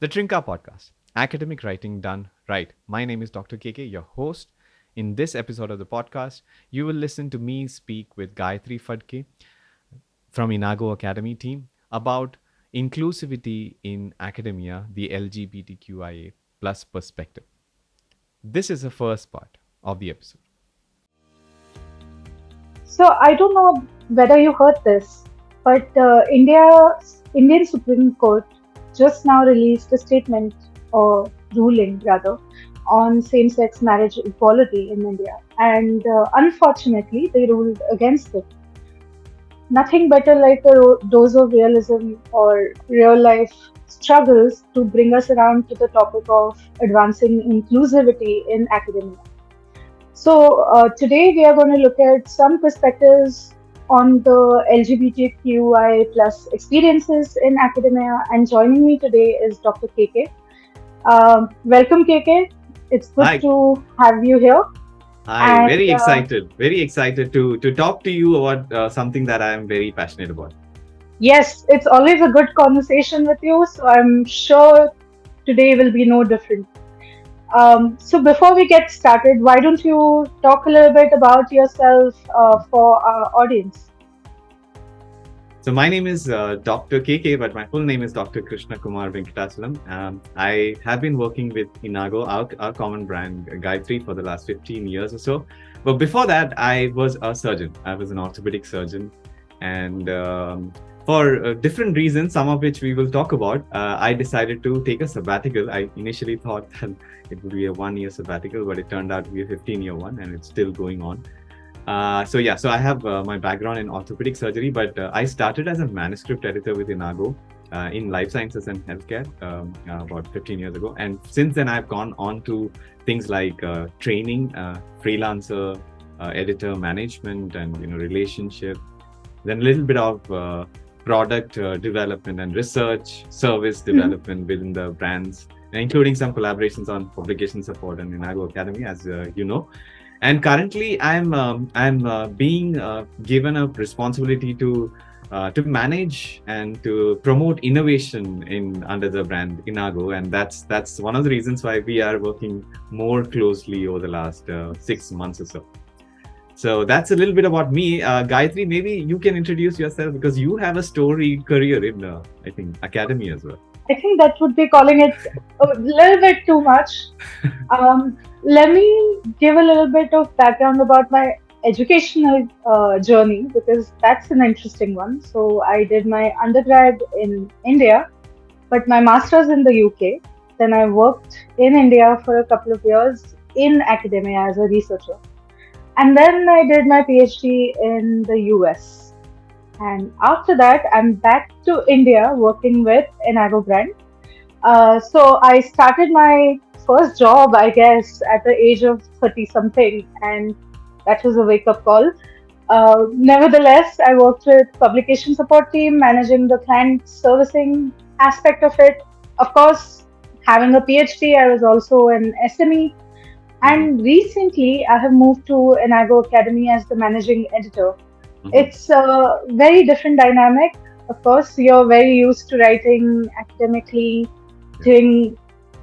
The Trinka Podcast, academic writing done right. My name is Dr. KK, your host. In this episode of the podcast, you will listen to me speak with Gayatri Phadke from Enago Academy team about inclusivity in academia, the LGBTQIA plus perspective. This is the first part of the episode. So I don't know whether you heard this, but Indian Supreme Court just now released a statement or ruling rather on same-sex marriage equality in India, and unfortunately they ruled against it. Nothing better like a dose of realism or real-life struggles to bring us around to the topic of advancing inclusivity in academia. So, today we are going to look at some perspectives on the LGBTQI plus experiences in academia. And joining me today is Dr. KK. Welcome, KK. It's good Hi. to have you here. Hi, And very excited to talk to you about something that I am very passionate about. yes, it's always a good conversation with you. So, I'm sure today will be no different. So before we get started, why don't you talk a little bit about yourself for our audience? So my name is Dr. KK, but my full name is Dr. Krishna Kumar Venkatachalam. I have been working with Enago, our common brand, Gayatri, for the last 15 years or so. But before that, I was a surgeon. I was an orthopedic surgeon. And for different reasons, some of which we will talk about, I decided to take a sabbatical. I initially thought that it would be a 1-year sabbatical, but it turned out to be a 15-year one, and it's still going on. So I have my background in orthopedic surgery, but I started as a manuscript editor with Enago in life sciences and healthcare about 15 years ago. And since then, I've gone on to things like training, freelancer, editor management, and relationship. Then a little bit of product development and research, service development within the brands, including some collaborations on publication support and Enago Academy, as you know. And currently, I'm being given a responsibility to manage and to promote innovation in under the brand Enago, and that's one of the reasons why we are working more closely over the last 6 months or so. So that's a little bit about me. Gayatri, maybe you can introduce yourself because you have a storied career in, I think, academy as well. I think that would be calling it a little bit too much. Let me give a little bit of background about my educational journey because that's an interesting one. So I did my undergrad in India, but my master's in the UK. Then I worked in India for a couple of years in academia as a researcher. And then I did my PhD in the US. And after that, I'm back to India working with Enago brand. So I started my first job, I guess, at the age of 30 something, and that was a wake up call. Nevertheless, I worked with publication support team, managing the client servicing aspect of it. Of course, having a PhD, I was also an SME. And recently, I have moved to Enago Academy as the managing editor. It's a very different dynamic. Of course, you're very used to writing academically, doing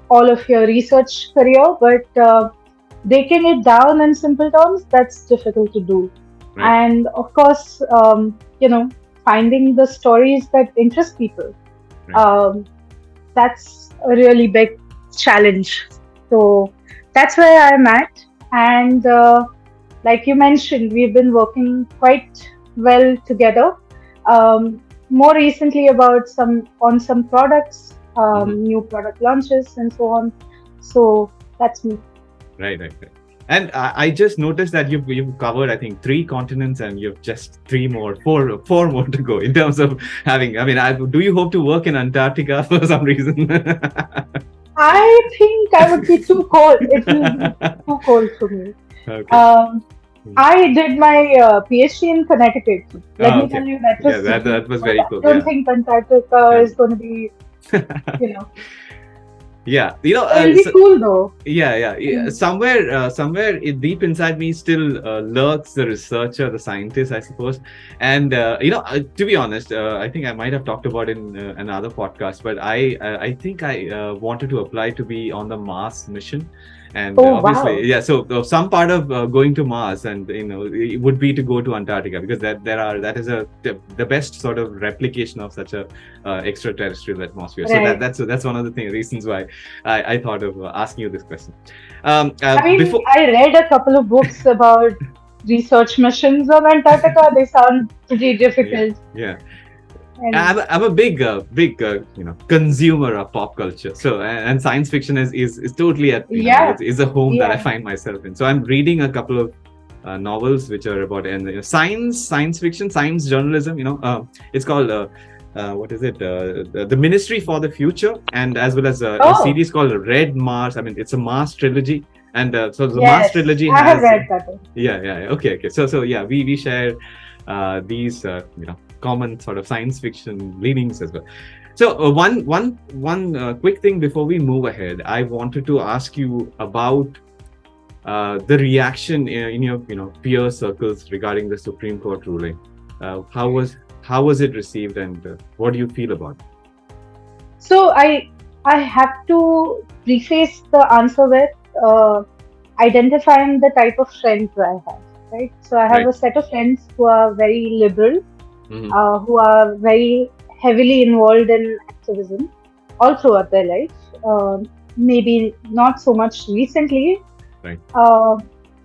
all of your research career, but breaking it down in simple terms, that's difficult to do. Right. And of course, finding the stories that interest people, Right. that's a really big challenge. So that's where I'm at. And like you mentioned, we've been working quite well together. More recently about some products, new product launches and so on. So that's me. Right. And I just noticed that you've covered, I think, 3 continents, and you've just 4 more to go in terms of having. I mean, do you hope to work in Antarctica for some reason? I think I would be too cold. It will be too cold for me. Okay. I did my PhD in Connecticut. Let me tell you, that was that was very cool. I don't think Antarctica is going to be, Yeah, It'll be cool though. yeah. Somewhere deep inside me still lurks the researcher, the scientist, I suppose. And to be honest, I think I might have talked about it in another podcast, but I think I wanted to apply to be on the Mars mission. And Oh obviously, wow. yeah. So some part of going to Mars, and it would be to go to Antarctica, because that is the best sort of replication of such a extraterrestrial atmosphere. So Right. that's one of the reasons why I thought of asking you this question. I mean, Before, I read a couple of books about research missions on Antarctica. They sound pretty yeah, difficult. yeah, And I'm a big consumer of pop culture. So and science fiction is totally at yeah, is a home that I yeah. find myself in. So I'm reading a couple of novels which are about science fiction, science journalism. It's called. What is it? The Ministry for the Future, and as well as a Oh, series called Red Mars. I mean, it's a Mars trilogy, and so the Mars yes. trilogy I have has. read that one. Yeah. Okay. So yeah, we share these common sort of science fiction leanings as well. So one quick thing before we move ahead, I wanted to ask you about the reaction in your peer circles regarding the Supreme Court ruling. How was it received, and what do you feel about it? So I have to preface the answer with identifying the type of friends I have. Right. So I have Right. a set of friends who are very liberal, Hmm. who are very heavily involved in activism all throughout their life. Maybe not so much recently. Right. Uh,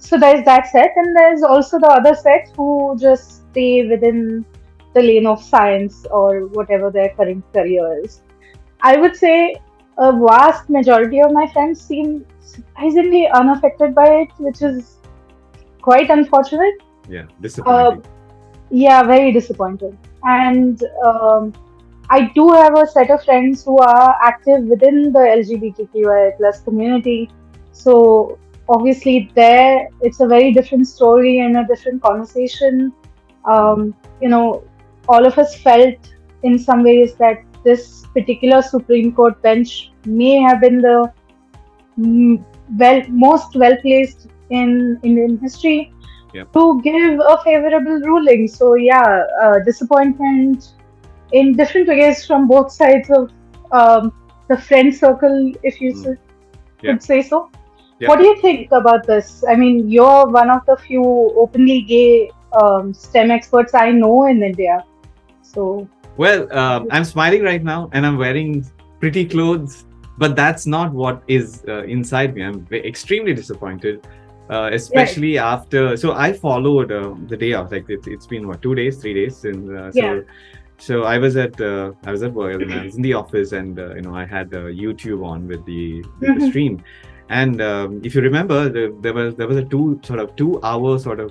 so there's that set, and there's also the other set who just stay within the lane of science or whatever their current career is. I would say a vast majority of my friends seem surprisingly unaffected by it, which is quite unfortunate. Yeah. Uh, Disappointing. yeah, very disappointed. And I do have a set of friends who are active within the LGBTQIA plus community. So obviously, there it's a very different story and a different conversation. Mhm. You know, all of us felt in some ways that this particular Supreme Court bench may have been the mm, most well placed in Indian history Yeah. to give a favorable ruling. So yeah, disappointment in different ways from both sides of the friend circle, if you Mm. Yeah. could say so. Yeah. What do you think about this? I mean, you're one of the few openly gay STEM experts I know in India. So Well, I'm smiling right now, and I'm wearing pretty clothes, but that's not what is inside me. I'm extremely disappointed, right, especially after. So I followed the day of, like, it's been what, 2 days, 3 days, and yeah, so I was at work, and I was in the office, and I had YouTube on with the hmm, stream. And if you remember, there was a 2 hour sort of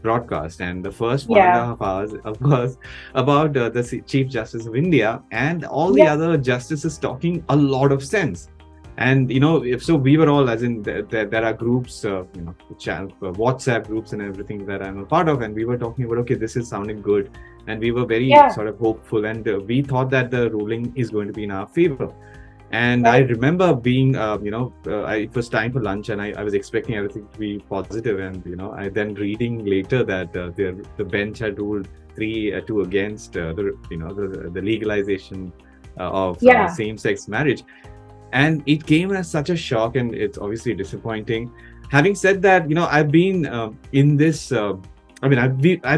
broadcast, and the first one and a yeah, half hours, of course, about the Chief Justice of India and all the yeah, other justices talking a lot of sense. And if so, we were all, as in there are groups, WhatsApp groups and everything that I'm a part of, and we were talking about, okay, this is sounding good, and we were very yeah, sort of hopeful, and we thought that the ruling is going to be in our favor. And I right, remember being, it was time for lunch, and I was expecting everything to be positive. And, I then reading later that the bench had ruled 3-2 against the legalization of yeah, same-sex marriage. And it came as such a shock, and it's obviously disappointing. Having said that, I've been in this. I've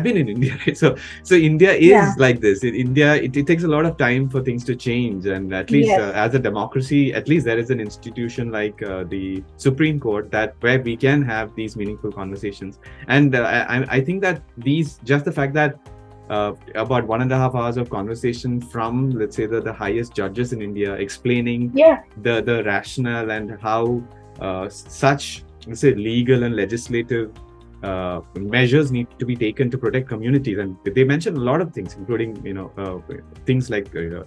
been in India, right? So India yeah, is like this. In India, it takes a lot of time for things to change, and at least yes, as a democracy, at least there is an institution like the Supreme Court, that where we can have these meaningful conversations. And I think that just the fact that about 1.5 hours of conversation from, let's say, the highest judges in India, explaining yeah, the rationale and how such, let's say, legal and legislative measures need to be taken to protect communities. And they mentioned a lot of things, including things like the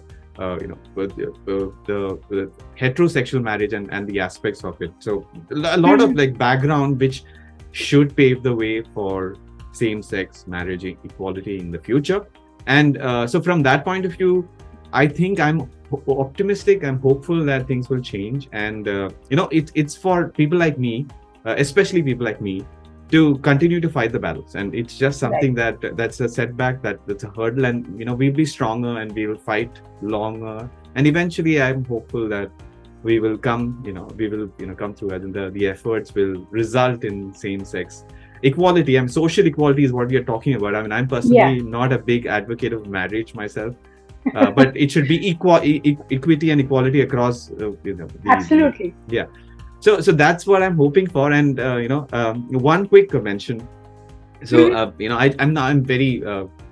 heterosexual marriage and the aspects of it. So a lot of hmm, like background which should pave the way for same-sex marriage equality in the future. And so from that point of view, I think I'm optimistic. I'm hopeful that things will change, and it's for people like me, especially people like me, to continue to fight the battles. And it's just Right. something that's a setback, that's a hurdle, and we'll be stronger and we will fight longer. And eventually, I'm hopeful that we will come, we will, come through, and the efforts will result in same-sex equality. And social equality is what we are talking about. I mean, I'm Yeah. personally not a big advocate of marriage myself, but it should be equity and equality across, Absolutely. yeah. So that's what I'm hoping for. And one quick mention. So Mhm. I'm very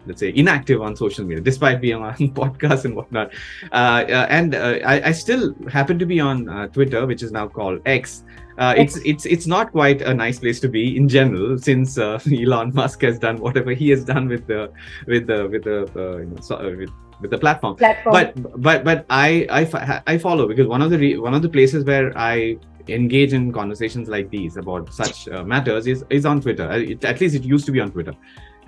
let's say inactive on social media, despite being on podcasts and whatnot. And I still happen to be on Twitter, which is now called X. Ex- It's not quite a nice place to be in general, since Elon Musk has done whatever he has done with the platform. Platform. But I follow, because one of the places where I engage in conversations like these about such matters is on Twitter. At least it used to be on Twitter.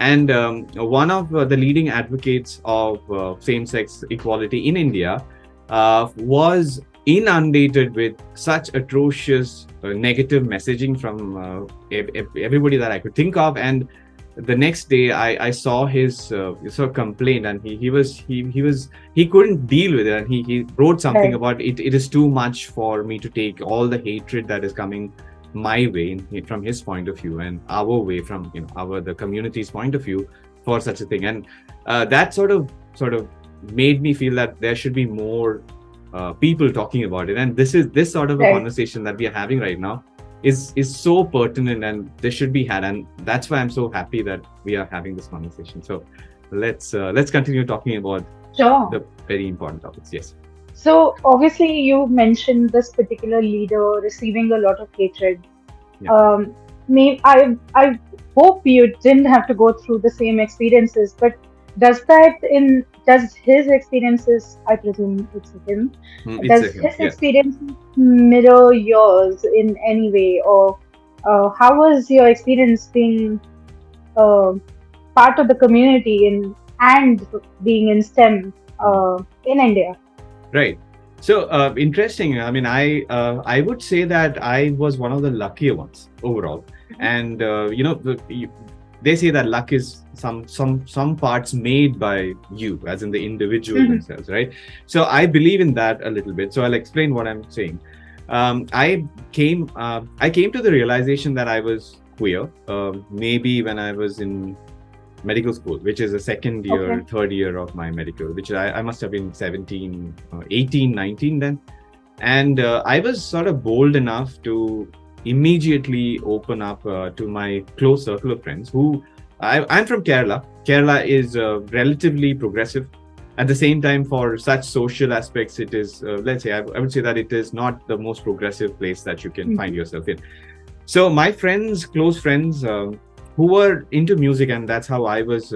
And one of the leading advocates of same-sex equality in India was inundated with such atrocious negative messaging from everybody that I could think of. And the next day, I saw his sort of complaint, and he couldn't deal with it, and he wrote something Right. about it. It is too much for me to take all the hatred that is coming my way, from his point of view, and our way from the community's point of view, for such a thing. And that sort of made me feel that there should be more people talking about it. And this sort of a Right. conversation that we are having right now is so pertinent, and this should be had. And that's why I'm so happy that we are having this conversation. So let's continue talking about Sure. the very important topics. Yes. So obviously you mentioned this particular leader receiving a lot of hatred. Yeah. I hope you didn't have to go through the same experiences, but does his experiences, I presume it's him, It's does a him. his Yeah. experiences mirror yours in any way, or how was your experience being uh, part of the community and being in STEM in India? Right. So interesting. I mean, I would say that I was one of the luckier ones overall. And they say that luck is some parts made by you, as in the individual Mhm. themselves, right? So I believe in that a little bit. So I'll explain what I'm saying. I came to the realization that I was queer, maybe when I was in medical school, which is the second year, Okay. third year of my medical, which I must have been 17, 18, 19 then. And I was sort of bold enough to immediately open up to my close circle of friends who I'm from Kerala. Kerala is relatively progressive. At the same time, for such social aspects, it is, let's say, I would say that it is not the most progressive place that you can find yourself in. So my friends, close friends, who were into music, and that's how I was,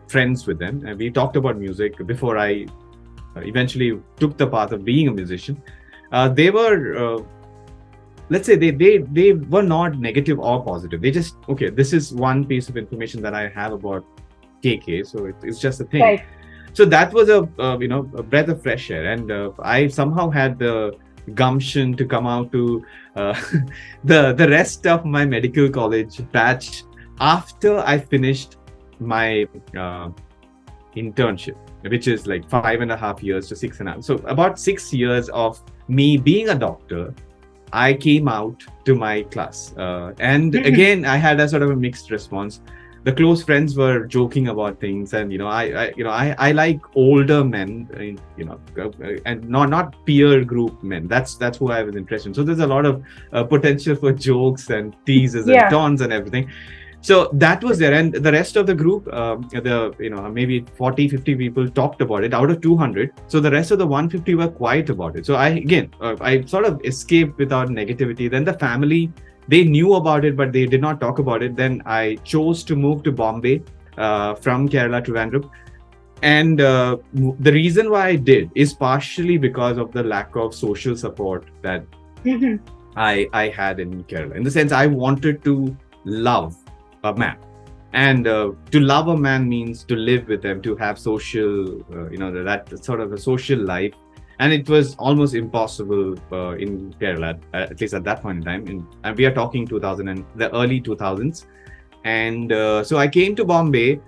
friends with them. And we talked about music before I eventually took the path of being a musician. They were, let's say, they were not negative or positive. They just, okay, this is one piece of information that I have about KK, so it's just a thing. Right. So that was a breath of fresh air, and I somehow had the gumption to come out to the rest of my medical college batch after I finished my internship, which is like 5.5 years to 6.5. So about 6 years of me being a doctor, I came out to my class, and again I had a sort of a mixed response. The close friends were joking about things, and I like older men, and not peer group men. That's who I was interested in. So there's a lot of potential for jokes and teases and Yeah. taunts and everything. So that was there, and the rest of the group, maybe 40-50 people talked about it out of 200. So the rest of the 150 were quiet about it. So I sort of escaped without negativity. Then the family, they knew about it, but they did not talk about it. Then I chose to move to Bombay from Kerala to Trivandrum. And the reason why I did is partially because of the lack of social support that I had in Kerala. In the sense, I wanted to love a man. And to love a man means to live with them, to have social, that sort of a social life. And it was almost impossible in Kerala, at least at that point in time. And we are talking 2000 and the early 2000s. And so I came to Bombay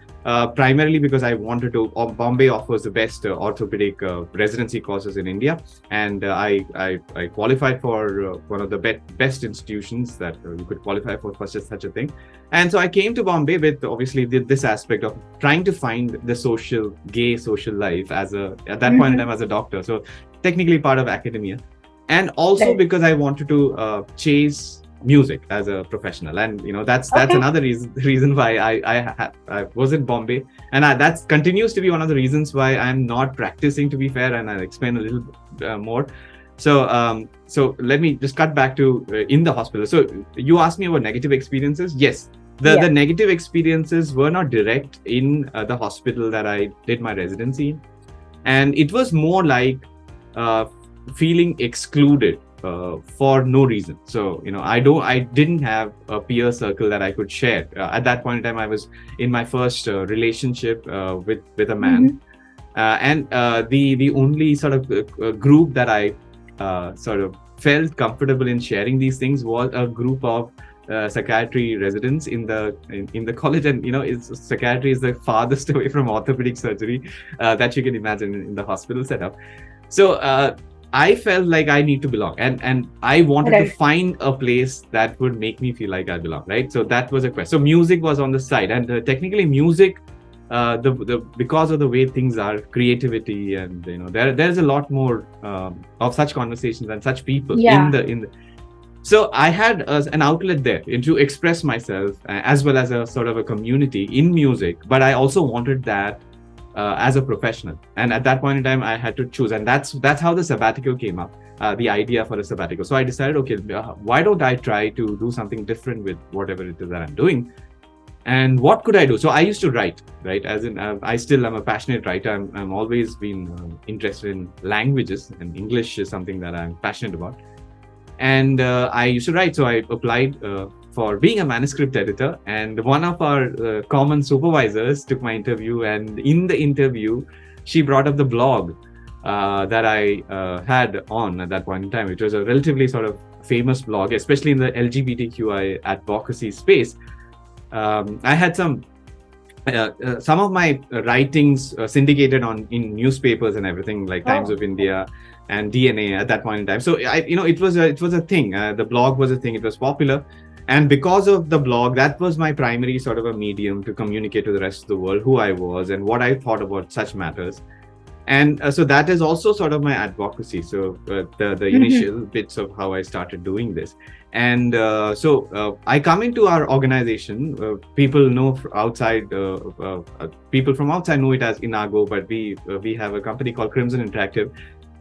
primarily because I wanted to. Bombay offers the best orthopedic residency courses in India, and I qualified for one of the best institutions that you could qualify for such a thing. And so I came to Bombay with obviously this aspect of trying to find the gay social life at that point in time as a doctor. So technically part of academia, and also Right. because I wanted to chase music as a professional. And that's Okay. another reason why I was in Bombay. And that continues to be one of the reasons why I'm not practicing, to be fair, and I'll explain a little more. So let me just cut back to in the hospital. So you asked me about negative experiences. Yes, the negative experiences were not direct in the hospital that I did my residency in, and it was more like feeling excluded for no reason. So I didn't have a peer circle that I could share. At that point in time, I was in my first relationship with a man, and the only sort of group that I sort of felt comfortable in sharing these things was a group of psychiatry residents in the college. And psychiatry is the farthest away from orthopedic surgery that you can imagine in the hospital setup. So I felt like I need to belong, and I wanted to find a place that would make me feel like I belong, right? So that was a quest. So music was on the side, and technically music, because of the way things are, creativity, and there's a lot more of such conversations and such people in the. So I had an outlet there to express myself, as well as a sort of a community in music. But I also wanted that as a professional, and at that point in time I had to choose, and that's how the sabbatical came up, the idea for a sabbatical. So I decided, okay, why don't I try to do something different with whatever it is that I'm doing, and what could I do? So I used to write, right? As in, I still am a passionate writer. I'm always been interested in languages, and English is something that I'm passionate about. And I used to write, so I applied for being a manuscript editor, and one of our common supervisors took my interview, and in the interview she brought up the blog that I had on at that point in time, which was a relatively sort of famous blog, especially in the LGBTQI advocacy space. I had some of my writings syndicated in newspapers and everything, like Times of India and DNA at that point in time. So it was a thing. The blog was a thing. It was popular. And because of the blog, that was my primary sort of a medium to communicate to the rest of the world who I was and what I thought about such matters. And so that is also sort of my advocacy. So the initial bits of how I started doing this. And so I come into our organization. People know outside, people from outside know it as Enago, but we have a company called Crimson Interactive.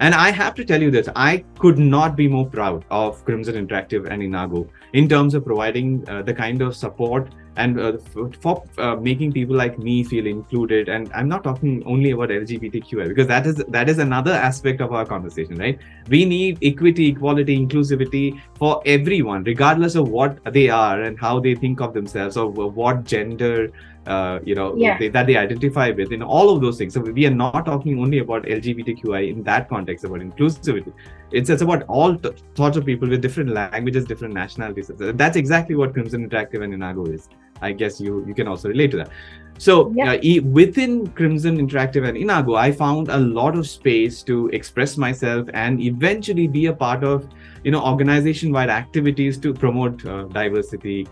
And I have to tell you this, I could not be more proud of Crimson Interactive and Enago in terms of providing the kind of support and for making people like me feel included. And I'm not talking only about LGBTQI, because that is another aspect of our conversation, right? We need equity, equality, inclusivity for everyone, regardless of what they are and how they think of themselves, or what gender that they identify with, in all of those things. So we are not talking only about LGBTQI in that context, about inclusivity. It's about all sorts of people with different languages, different nationalities. That's exactly what Crimson Interactive and Enago is. I guess you can also relate to that. So within Crimson Interactive and Enago, I found a lot of space to express myself and eventually be a part of organization-wide activities to promote diversity,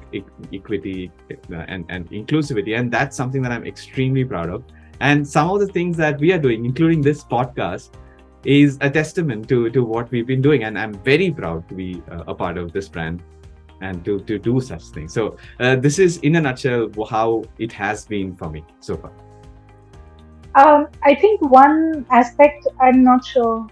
equity, and inclusivity. And that's something that I'm extremely proud of. And some of the things that we are doing, including this podcast, is a testament to what we've been doing. And I'm very proud to be a part of this brand and to do such things. So this is, in a nutshell, how it has been for me so far. I think one aspect I'm not sure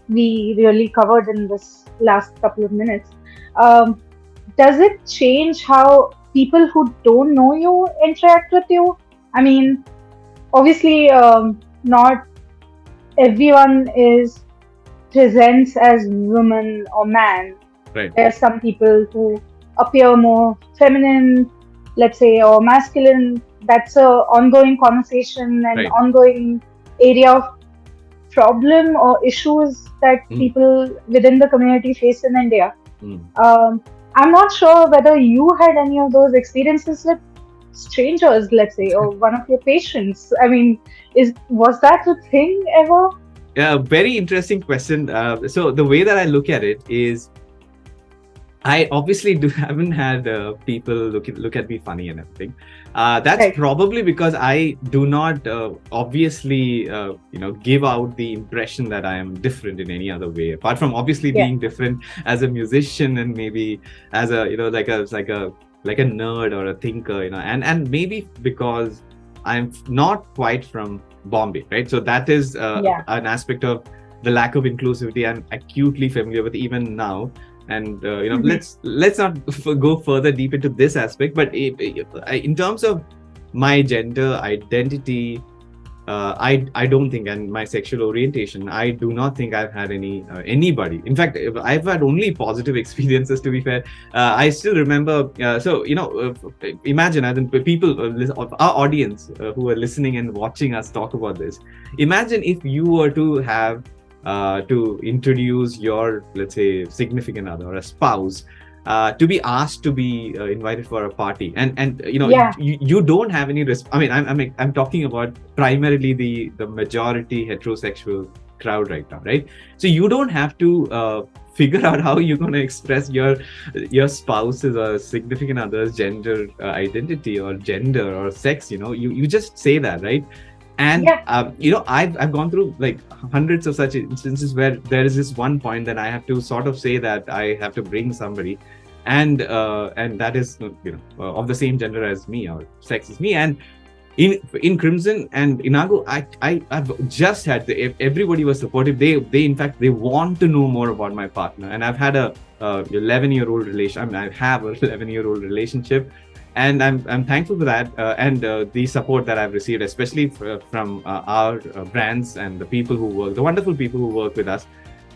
we really covered in this last couple of minutes. Does it change how people who don't know you interact with you? I mean, obviously, not everyone presents as woman or man. Right. There are some people who appear more feminine, let's say, or masculine, that's a ongoing conversation and Right. ongoing area of problem or issues that Mm, people within the community face in India. mm. Um, I'm not sure whether you had any of those experiences with strangers, let's say, or one of your patients. I mean, is was that a thing ever? Yeah, very interesting question. So the way that I look at it is, I obviously do haven't had people look at me funny and everything. That's Right. probably because I do not obviously give out the impression that I am different in any other way, apart from obviously Yeah. being different as a musician and maybe as a like a nerd or a thinker, and maybe because I'm not quite from Bombay, right? So that is Yeah. an aspect of the lack of inclusivity I'm acutely familiar with even now. And Mhm. let's not go further deep into this aspect, but in terms of my gender identity, I don't think, and my sexual orientation, I do not think I've had anybody. In fact, I've had only positive experiences. To be fair, I still remember. Imagine, I think people, of our audience who are listening and watching us talk about this. Imagine if you were to have to introduce your, let's say, significant other or a spouse, to be asked to be invited for a party, and Yeah. you don't have any I mean, I'm talking about primarily the majority heterosexual crowd right now, right? So you don't have to figure out how you're going to express your spouse's or significant other's gender identity or gender or sex. You just say that, right? And Yeah. I've gone through like hundreds of such instances where there is this one point that I have to sort of say that I have to bring somebody, and that is of the same gender as me or sex as me. And in Crimson and Enago, I've just had everybody was supportive. They in fact they want to know more about my partner, and I've had a 11-year-old relation. I mean, I have a 11-year-old relationship, and I'm thankful for that, and the support that I've received, especially from our brands and the people who work, the wonderful people who work with us.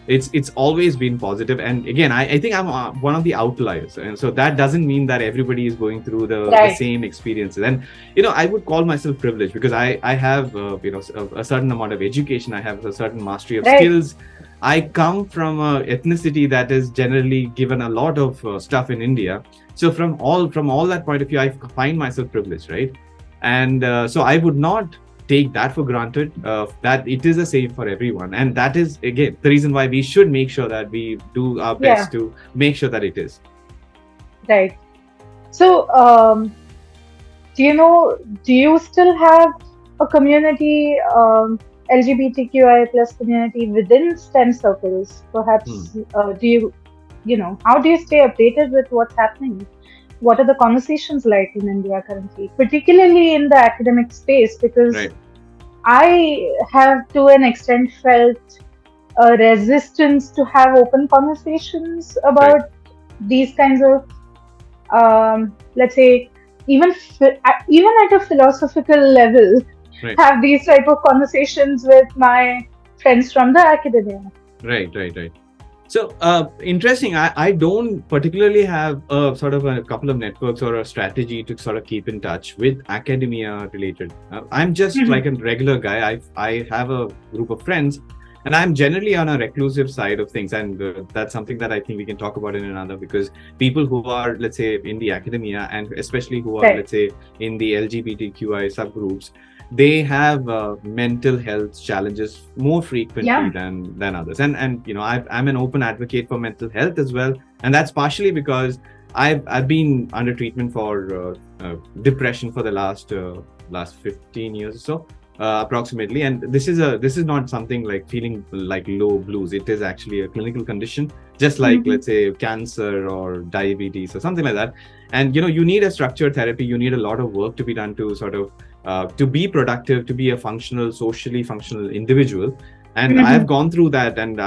It's always been positive. And again, I think I'm one of the outliers, and so that doesn't mean that everybody is going through the Right. same experiences. And I would call myself privileged because I have a certain amount of education, I have a certain mastery of Right. skills. I come from a ethnicity that is generally given a lot of stuff in India. So from all that point of view, I find myself privileged, right? And so I would not take that for granted, that it is the same for everyone. And that is again the reason why we should make sure that we do our Yeah. best to make sure that it is. Right. So, do you still have a community, LGBTQIA plus community within STEM circles? Hmm. Perhaps, how do you stay updated with what's happening? What are the conversations like in India currently, particularly in the academic space? Because Right. I have to an extent felt a resistance to have open conversations Right. about these kinds of, let's say, even at a philosophical level, Right. have these type of conversations with my friends from the academia. Right. So interesting. I don't particularly have a sort of a couple of networks or a strategy to sort of keep in touch with academia related. I'm just Mhm. like a regular guy. I have a group of friends, and I'm generally on a reclusive side of things, and that's something that I think we can talk about in another, because people who are, let's say, in the academia, and especially who are, Right. let's say, in the LGBTQI subgroups, they have mental health challenges more frequently Yeah. than others. And I'm an open advocate for mental health as well, and that's partially because I've been under treatment for depression for the last 15 years or so, approximately. And this is not something like feeling like low blues. It is actually a clinical condition, just like, Mhm. let's say, cancer or diabetes or something like that. And you need a structured therapy. You need a lot of work to be done to sort of to be productive, to be a socially functional individual. And I've Mhm. gone through that, and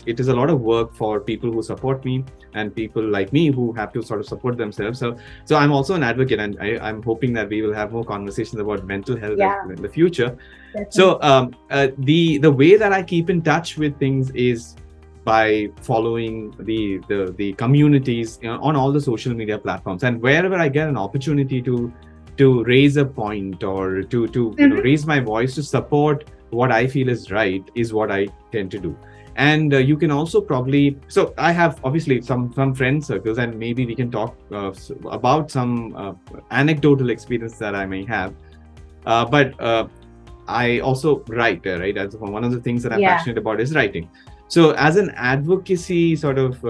it is a lot of work for people who support me and people like me who have to sort of support themselves. So I'm also an advocate, and I'm hoping that we will have more conversations about mental health Yeah. in the future. So Definitely. the way that I keep in touch with things is by following the communities, on all the social media platforms, and wherever I get an opportunity to raise a point, or to raise my voice to support what I feel is right, is what I tend to do. And you can also probably, so I have obviously some friend circles, and maybe we can talk about some anecdotal experience that I may have. But I also write, right? As one of the things that I'm passionate about is writing. So as an advocacy sort of,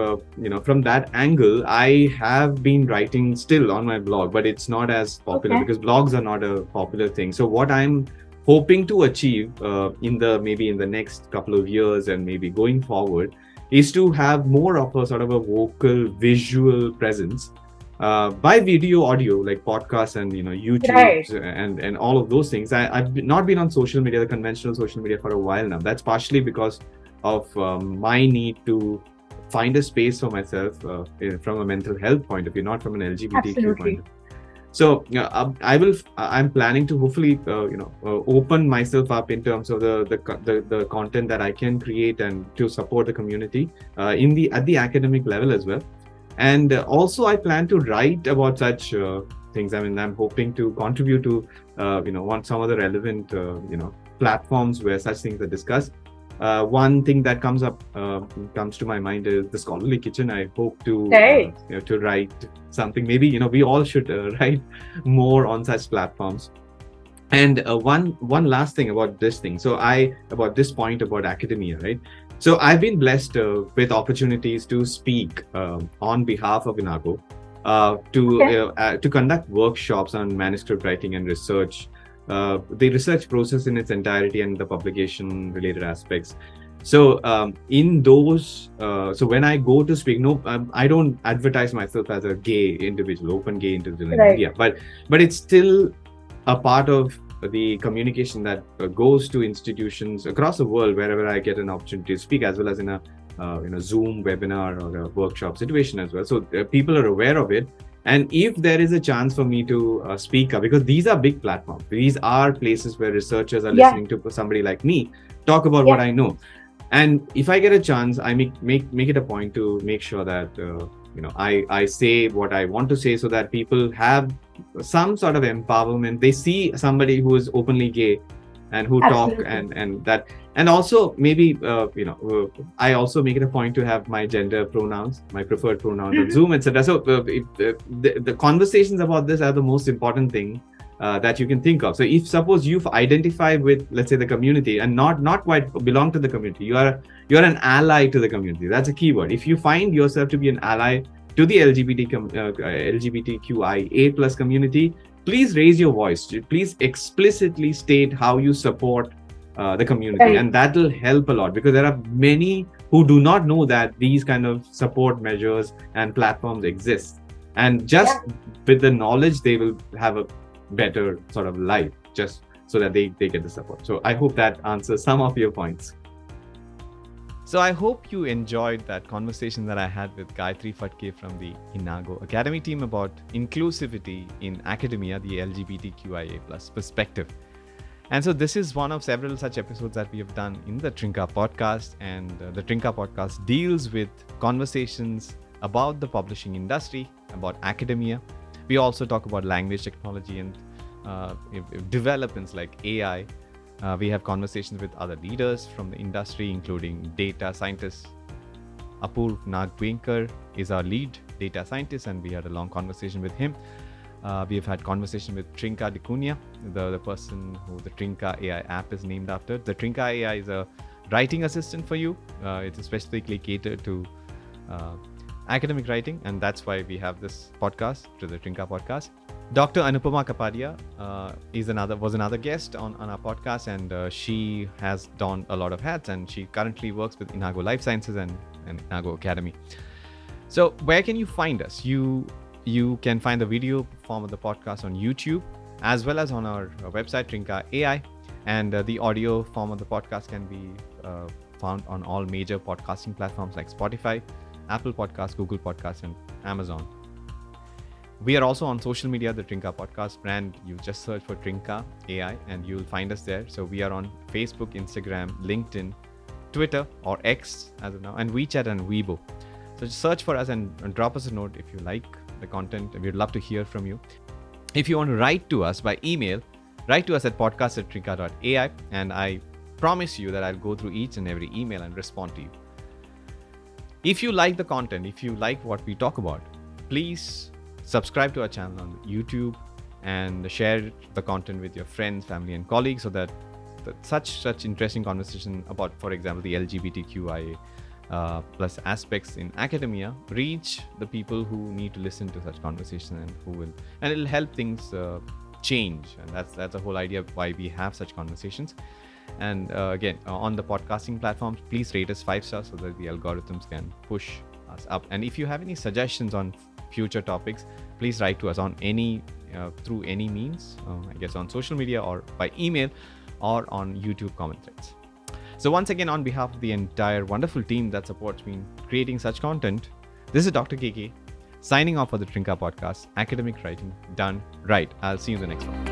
from that angle, I have been writing still on my blog, but it's not as popular because blogs are not a popular thing. So what I'm hoping to achieve in the next couple of years, and maybe going forward, is to have more of a sort of a vocal visual presence by video, audio, like podcasts and YouTube and all of those things. I've not been on social media, the conventional social media, for a while now. That's partially because of my need to find a space for myself from a mental health point of view, not from an LGBTQ point of view. So I'm planning to hopefully open myself up in terms of the content that I can create, and to support the community at the academic level as well. And also I plan to write about such things. I mean, I'm hoping to contribute to some of the relevant platforms where such things are discussed. One thing that comes to my mind is the scholarly kitchen. I hope to to write something. Maybe we all should write more on such platforms. And one last thing about this thing. So about this point about academia, right? So I've been blessed with opportunities to speak on behalf of Enago, to conduct workshops on manuscript writing and research, the research process in its entirety, and the publication related aspects. So in those, so when I go to speak, I don't advertise myself as a gay individual, open gay individual in India, but it's still a part of the communication that goes to institutions across the world wherever I get an opportunity to speak, as well as in a Zoom webinar or a workshop situation as well. So people are aware of it. And if there is a chance for me to speak up, because these are big platforms, these are places where researchers are listening to somebody like me talk about what I know. And if I get a chance, I make it a point to make sure that I say what I want to say, so that people have some sort of empowerment. They see somebody who is openly gay and who talk, and that, and also maybe I also make it a point to have my gender pronouns, my preferred pronouns on Zoom, etc. So the conversations about this are the most important thing that you can think of. So if suppose you've identified with, let's say, the community, and not quite belong to the community, you're an ally to the community. That's a key word. If you find yourself to be an ally to the LGBTQIA plus community, please raise your voice. Please explicitly state how you support the community, and that will help a lot, because there are many who do not know that these kind of support measures and platforms exist, and just with the knowledge, they will have a better sort of life, just so that they get the support. So I hope that answers some of your points. So I hope you enjoyed that conversation that I had with Gayatri Phadke from the Enago Academy team about inclusivity in academia, the LGBTQIA plus perspective. And so this is one of several such episodes that we have done in the Trinka Podcast. And the Trinka Podcast deals with conversations about the publishing industry, about academia. We also talk about language technology and developments like AI. We have conversations with other leaders from the industry, including data scientists. Apurv Nagwinkar is our lead data scientist, and we had a long conversation with him. We have had conversation with Trinka Dicunia, the person who the Trinka AI app is named after. The Trinka AI is a writing assistant for you. It's specifically catered to academic writing, and that's why we have this podcast, to the Trinka Podcast. Dr. Anupama Kapadia was another guest on our podcast, and she has donned a lot of hats, and she currently works with Enago Life Sciences and Enago Academy. So where can you find us? You can find the video form of the podcast on YouTube, as well as on our website, Trinka AI, and the audio form of the podcast can be found on all major podcasting platforms like Spotify, Apple Podcasts, Google Podcasts, and Amazon. We are also on social media, the Trinka Podcast brand. You just search for Trinka AI and you'll find us there. So we are on Facebook, Instagram, LinkedIn, Twitter or X as of now, and WeChat and Weibo. So just search for us and drop us a note if you like the content. We'd love to hear from you. If you want to write to us by email, write to us at podcast@trinka.ai, and I promise you that I'll go through each and every email and respond to you. If you like the content, if you like what we talk about, please subscribe to our channel on YouTube and share the content with your friends, family, and colleagues so that such interesting conversation about, for example, the LGBTQIA plus aspects in academia reach the people who need to listen to such conversation and it'll help things change. And that's the whole idea of why we have such conversations. And again, on the podcasting platforms, please rate us 5 stars so that the algorithms can push us up. And if you have any suggestions on future topics, please write to us on through any means, I guess on social media or by email or on YouTube comment threads. So once again, on behalf of the entire wonderful team that supports me in creating such content, this is Dr. KK signing off for the Trinka Podcast, academic writing done right. I'll see you in the next one.